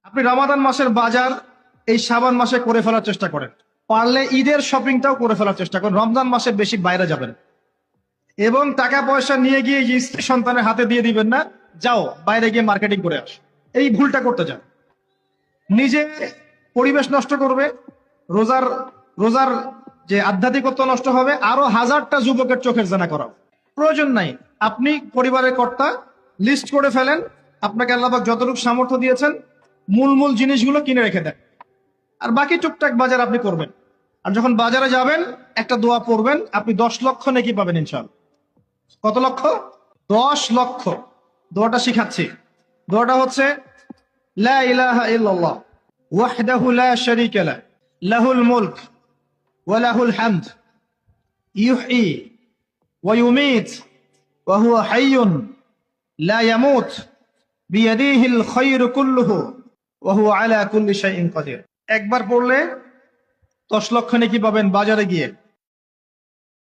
আপনি রমাদান মাসের বাজার এই শাবান মাসে করে ফেলার চেষ্টা করেন, পারলে ঈদের শপিংটাও করে ফেলার চেষ্টা করেন। রমজান মাসে বেশি বাইরে যাবেন এবং টাকা পয়সা নিয়ে গিয়ে যে স্ত্রী সন্তানের হাতে দিয়ে দিবেন না, যাও বাইরে গিয়ে মার্কেটিং করে আস। এই ভুলটা করতে যান, নিজে পরিবেশ নষ্ট করবে, রোজার রোজার যে আধ্যাত্মিকত্ব নষ্ট হবে, আরো হাজারটা যুবকের চোখের জানা করা প্রয়োজন নাই। আপনি পরিবারের কর্তা, লিস্ট করে ফেলেন, আপনাকে আল্লাহ পাক যতটুকু সামর্থ্য দিয়েছেন মূল মূল জিনিসগুলো কিনে রেখে দেন, আর বাকি টুকটাক বাজার আপনি করবেন। আর যখন বাজারে যাবেন একটা দোয়া পড়বেন, আপনি 10 লক্ষ নেকি পাবেন ইনশাআল্লাহ। কত লক্ষ? 10 লক্ষ। দোয়াটা শিখাচ্ছি। দোয়াটা হচ্ছে লা ইলাহা ইল্লাল্লাহ ওয়াহদাহু লা শারীকা লাহ লাহুল মুলক ওয়া লাহুল হামদ ইউহয়ী ওয়া ইউমীত ওয়া হুয়া হাইয়্যুন লা ইয়ামুত বিয়াদিহিল খায়রু কুল্লুহু ওয়া হুয়া আলা কুল্লি শাইইন কাদির। একবার পড়লে 10 লক্ষ নেকি পাবেন বাজারে গিয়ে।